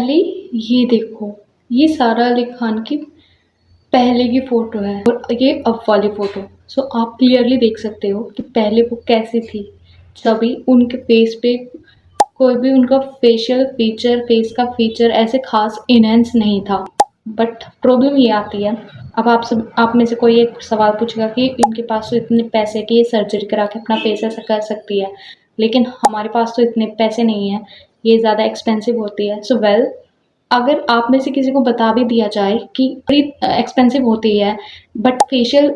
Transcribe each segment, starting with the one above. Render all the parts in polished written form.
पहले ये देखो, ये सारा अली खान की पहले की फ़ोटो है और ये अब वाली फ़ोटो। सो आप क्लियरली देख सकते हो कि पहले वो कैसी थी। तभी उनके फेस पे कोई भी उनका फेशियल फीचर, फेस का फीचर ऐसे खास इनहेंस नहीं था। बट प्रॉब्लम ये आती है, अब आप में से कोई एक सवाल पूछेगा कि इनके पास तो इतने पैसे कि ये सर्जरी करा के अपना फेस ऐसा कर सकती है, लेकिन हमारे पास तो इतने पैसे नहीं हैं, ये ज़्यादा एक्सपेंसिव होती है। सो वेल, अगर आप में से किसी को बता भी दिया जाए कि एक्सपेंसिव होती है, but facial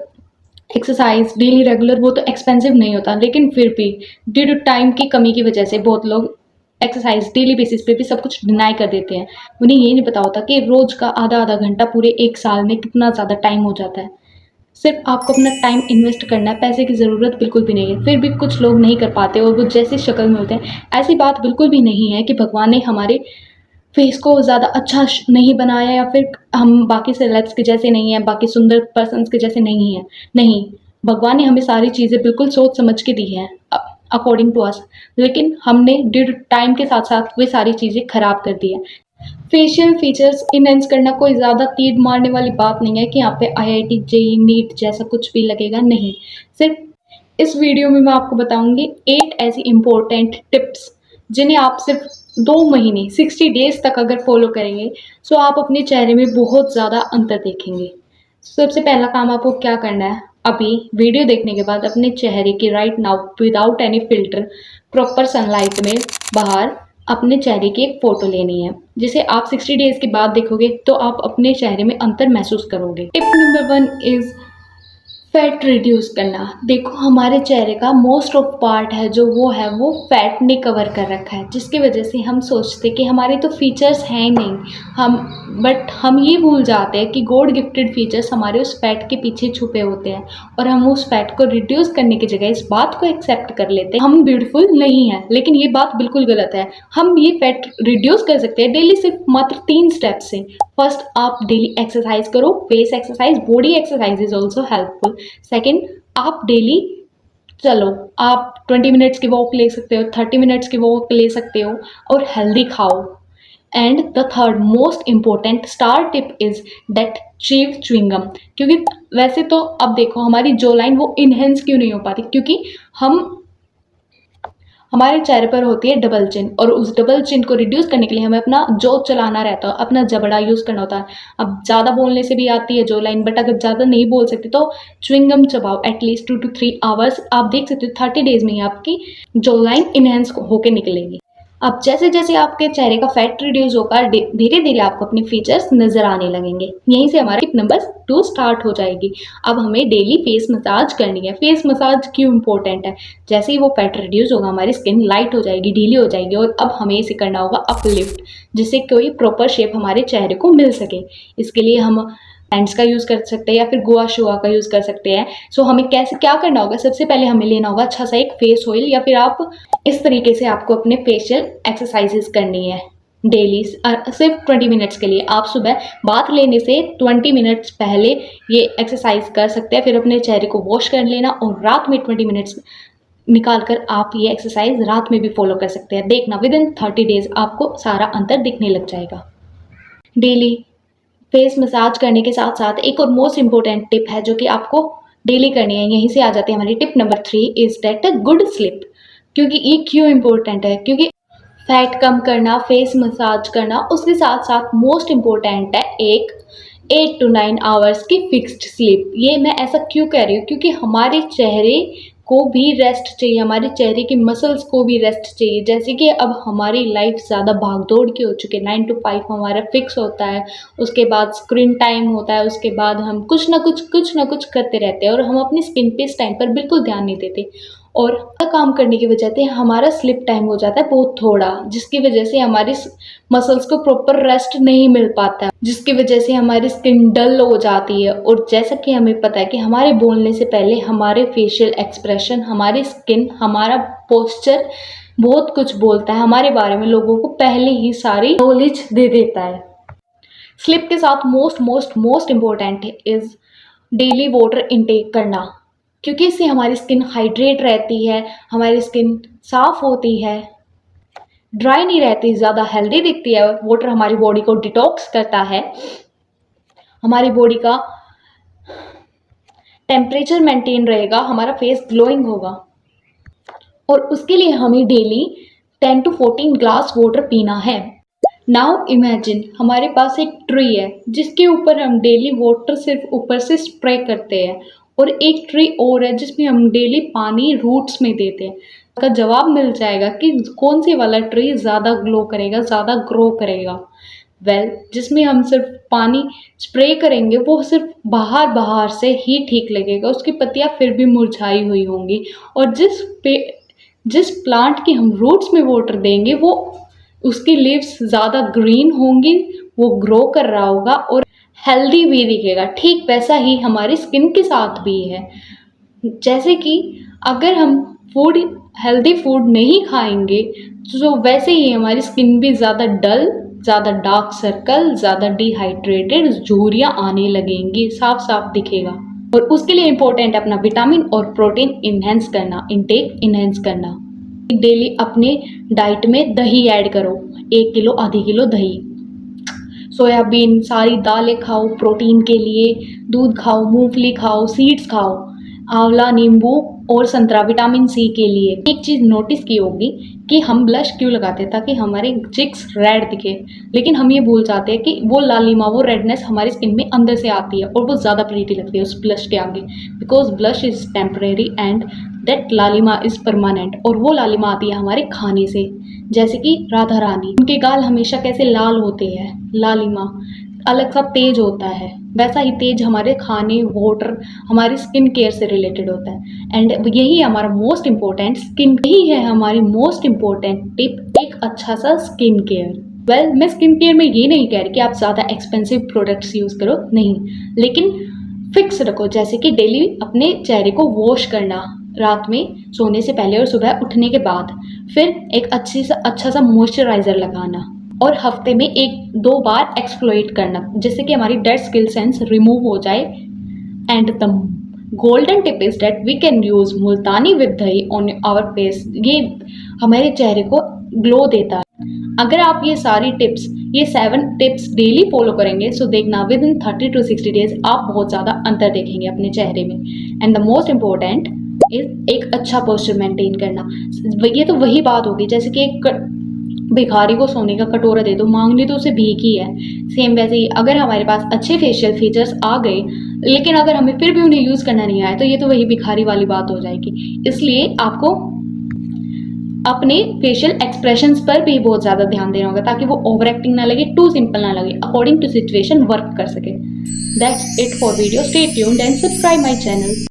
exercise daily regular वो तो एक्सपेंसिव नहीं होता, लेकिन फिर भी ड्यू टू टाइम की कमी की वजह से बहुत लोग एक्सरसाइज डेली बेसिस पे भी सब कुछ डिनाई कर देते हैं। उन्हें ये नहीं पता होता कि रोज का आधा आधा घंटा पूरे एक साल में कितना ज़्यादा टाइम हो जाता है। सिर्फ आपको अपना टाइम इन्वेस्ट करना है, पैसे की ज़रूरत बिल्कुल भी नहीं है। फिर भी कुछ लोग नहीं कर पाते और वो जैसी शक्ल में होते हैं। ऐसी बात बिल्कुल भी नहीं है कि भगवान ने हमारे फेस को ज़्यादा अच्छा नहीं बनाया या फिर हम बाकी सेलेब्स के जैसे नहीं हैं, बाकी सुंदर पर्सन्स के जैसे नहीं हैं। नहीं, भगवान ने हमें सारी चीज़ें बिल्कुल सोच समझ के दी हैं अकॉर्डिंग टू अस, लेकिन हमने ड्यू टू टाइम के साथ साथ वे सारी चीज़ें खराब कर दी है। फेशियल फीचर्स इनहेंस करना कोई ज़्यादा तीर मारने वाली बात नहीं है कि यहाँ पे IIT जेईई नीट जैसा कुछ भी लगेगा, नहीं। सिर्फ इस वीडियो में मैं आपको बताऊंगी 8 ऐसी इंपॉर्टेंट टिप्स जिन्हें आप सिर्फ 2 महीने 60 डेज तक अगर फॉलो करेंगे तो आप अपने चेहरे में बहुत ज़्यादा अंतर देखेंगे। सबसे पहला काम आपको क्या करना है, अभी वीडियो देखने के बाद अपने चेहरे की right now without any filter proper sunlight में बाहर अपने चेहरे की एक फ़ोटो लेनी है, जिसे आप 60 डेज़ के बाद देखोगे तो आप अपने चेहरे में अंतर महसूस करोगे। Tip number 1 is fat reduce करना। देखो, हमारे चेहरे का मोस्ट ऑफ पार्ट है जो वो फैट ने कवर कर रखा है, जिसकी वजह से हम सोचते कि हमारे तो फीचर्स हैं नहीं, बट हम ये भूल जाते हैं कि गॉड गिफ्टेड फीचर्स हमारे उस फैट के पीछे छुपे होते हैं और हम उस फैट को रिड्यूस करने की जगह इस बात को एक्सेप्ट कर लेते हैं हम ब्यूटीफुल नहीं हैं। लेकिन ये बात बिल्कुल गलत है। हम ये फैट रिड्यूस कर सकते हैं डेली सिर्फ मात्र 3 स्टेप से। फर्स्ट, आप डेली एक्सरसाइज करो, face exercise, body exercise is also helpful. Second, आप डेली चलो, आप 20 मिनट्स की वॉक ले सकते हो, 30 मिनट्स की वॉक ले सकते हो और हेल्दी खाओ। And the third most important star tip is that chew chewing gum. क्योंकि वैसे तो अब देखो, हमारी जो लाइन वो इनहेंस क्यों नहीं हो पाती, क्योंकि हमारे चेहरे पर होती है डबल चिन, और उस डबल चिन को रिड्यूस करने के लिए हमें अपना जो चलाना रहता है, अपना जबड़ा यूज़ करना होता है। अब ज़्यादा बोलने से भी आती है जो लाइन, बट अगर ज़्यादा नहीं बोल सकते तो च्युइंगम चबाओ एटलीस्ट 2 to 3 आवर्स। आप देख सकते हो 30 डेज में ही आपकी जो लाइन इनहेंस होके निकलेगी। अब जैसे जैसे आपके चेहरे का फैट रिड्यूस होगा, धीरे धीरे आपको अपने फीचर्स नजर आने लगेंगे। यहीं से हमारी टिप नंबर 2 स्टार्ट हो जाएगी। अब हमें डेली फेस मसाज करनी है। फेस मसाज क्यों इंपॉर्टेंट है? जैसे ही वो फैट रिड्यूस होगा, हमारी स्किन लाइट हो जाएगी, ढीली हो जाएगी, और अब हमें इसे करना होगा अपलिफ्ट, जिससे कोई प्रॉपर शेप हमारे चेहरे को मिल सके। इसके लिए हम हैंड्स का यूज़ कर सकते हैं या फिर गुआ शुआ का यूज़ कर सकते हैं। सो हमें कैसे क्या करना होगा, सबसे पहले हमें लेना होगा अच्छा सा एक फेस ऑयल, या फिर आप इस तरीके से आपको अपने फेशियल एक्सरसाइजेस करनी है डेली सिर्फ 20 मिनट्स के लिए। आप सुबह बाथ लेने से 20 मिनट्स पहले ये एक्सरसाइज कर सकते हैं, फिर अपने चेहरे को वॉश कर लेना और रात में 20 मिनट्स निकाल कर आप ये एक्सरसाइज रात में भी फॉलो कर सकते हैं। देखना विद इन 30 डेज आपको सारा अंतर दिखने लग जाएगा। डेली फेस मसाज करने के साथ साथ एक और मोस्ट इंपॉर्टेंट टिप है जो कि आपको डेली करनी है। यहीं से आ जाती है हमारी tip number 3 is that a good sleep. क्योंकि ये क्यों इंपॉर्टेंट है? क्योंकि फैट कम करना, फेस मसाज करना, उसके साथ साथ मोस्ट इम्पोर्टेंट है एक 8 to 9 आवर्स की फिक्स्ड स्लीप। ये मैं ऐसा क्यों कह रही हूँ? क्योंकि हमारे चेहरे को भी रेस्ट चाहिए, हमारे चेहरे की मसल्स को भी रेस्ट चाहिए। जैसे कि अब हमारी लाइफ ज़्यादा भागदौड़ की हो चुकी है, 9 to 5 हमारा फिक्स होता है, उसके बाद स्क्रीन टाइम होता है, उसके बाद हम कुछ ना कुछ करते रहते हैं और हम अपनी स्किन पे इस टाइम पर बिल्कुल ध्यान नहीं देते। और काम करने की वजह से हमारा स्लिप टाइम हो जाता है बहुत थोड़ा, जिसकी वजह से हमारी मसल्स को प्रॉपर रेस्ट नहीं मिल पाता है, जिसकी वजह से हमारी स्किन डल हो जाती है। और जैसा कि हमें पता है कि हमारे बोलने से पहले हमारे फेशियल एक्सप्रेशन, हमारी स्किन, हमारा पोस्चर बहुत कुछ बोलता है हमारे बारे में, लोगों को पहले ही सारी नॉलेज दे देता है। स्लिप के साथ most important is daily water intake करना, क्योंकि इससे हमारी स्किन हाइड्रेट रहती है, हमारी स्किन साफ होती है। ड्राई नहीं रहती, ज़्यादा हेल्दी दिखती है। वाटर हमारी बॉडी को डिटॉक्स करता है, हमारी बॉडी का टेम्परेचर मेंटेन रहेगा, हमारा फेस ग्लोइंग होगा। और उसके लिए हमें डेली 10 to 14 ग्लास वाटर पीना है। नाउ इमेजिन हमारे पास एक ट्री है जिसके ऊपर हम डेली वाटर सिर्फ ऊपर से स्प्रे करते हैं, और एक ट्री और है जिसमें हम डेली पानी रूट्स में देते हैं। का जवाब मिल जाएगा कि कौन सी वाला ट्री ज़्यादा ग्लो करेगा, ज़्यादा ग्रो करेगा। जिसमें हम सिर्फ पानी स्प्रे करेंगे वो सिर्फ बाहर बाहर से ही ठीक लगेगा, उसकी पत्तियां फिर भी मुरझाई हुई होंगी। और जिस प्लांट की हम रूट्स में वाटर देंगे वो उसकी लीव्स ज़्यादा ग्रीन होंगी, वो ग्रो कर रहा होगा और हेल्दी भी दिखेगा। ठीक वैसा ही हमारी स्किन के साथ भी है। जैसे कि अगर हम हेल्दी फूड नहीं खाएंगे तो वैसे ही हमारी स्किन भी ज़्यादा डल, ज़्यादा डार्क सर्कल, ज़्यादा डिहाइड्रेटेड, झुर्रियाँ आने लगेंगी, साफ साफ दिखेगा। और उसके लिए इम्पोर्टेंट है अपना विटामिन और प्रोटीन इन्हेंस करना, इनटेक इन्हेंस करना। डेली अपने डाइट में दही ऐड करो, 1 किलो आधी किलो दही। सोयाबीन, सारी दालें खाओ प्रोटीन के लिए, दूध खाओ, मूंगफली खाओ, सीड्स खाओ, आंवला, नींबू और संतरा विटामिन सी के लिए। एक चीज़ नोटिस की होगी कि हम ब्लश क्यों लगाते हैं, ताकि हमारे चिक्स रेड दिखे, लेकिन हम ये भूल जाते हैं कि वो लालिमा, वो रेडनेस हमारी स्किन में अंदर से आती है और वो ज़्यादा प्रीटी लगती है उस ब्लश के आगे, because blush is temporary and that लालिमा इज़ परमानेंट। और वो लालिमा आती है हमारे खाने से, जैसे कि राधा रानी, उनके गाल हमेशा कैसे लाल होते हैं, लालिमा अलग सा तेज होता है, वैसा ही तेज हमारे खाने, वाटर, हमारी स्किन केयर से रिलेटेड होता है। एंड यही हमारा मोस्ट इम्पोर्टेंट यही है हमारी मोस्ट इम्पोर्टेंट टिप, एक अच्छा सा स्किन केयर। मैं स्किन केयर में ये नहीं कह रही कि आप ज़्यादा एक्सपेंसिव प्रोडक्ट्स यूज़ करो, नहीं, लेकिन फिक्स रखो, जैसे कि डेली अपने चेहरे को वॉश करना रात में सोने से पहले और सुबह उठने के बाद, फिर एक अच्छा सा मॉइस्चराइज़र लगाना, और हफ्ते में 1-2 बार एक्सफ्लोएट करना, जिससे कि हमारी डेड स्किन सेल्स रिमूव हो जाए। And the golden tip is that we can use Multani with dahi on our face. ये हमारे चेहरे को ग्लो देता है। अगर आप ये सारी टिप्स, ये 7 टिप्स डेली फॉलो करेंगे, सो देखना विद इन 30 to 60 डेज आप बहुत ज़्यादा अंतर देखेंगे अपने चेहरे में। And the most important is एक अच्छा पोस्चर मेंटेन करना। ये तो वही बात होगी जैसे कि एक भिखारी को सोने का कटोरा दे दो, मांगनी तो उसे भीख ही है। सेम वैसे ही अगर हमारे पास अच्छे फेशियल फीचर्स आ गए, लेकिन अगर हमें फिर भी उन्हें यूज़ करना नहीं आया, तो ये तो वही भिखारी वाली बात हो जाएगी। इसलिए आपको अपने फेशियल एक्सप्रेशंस पर भी बहुत ज़्यादा ध्यान देना होगा, ताकि वो ओवर एक्टिंग ना लगे, टू सिंपल ना लगे, अकॉर्डिंग टू सिचुएशन वर्क कर सके। That's it for video. Stay tuned and subscribe my channel.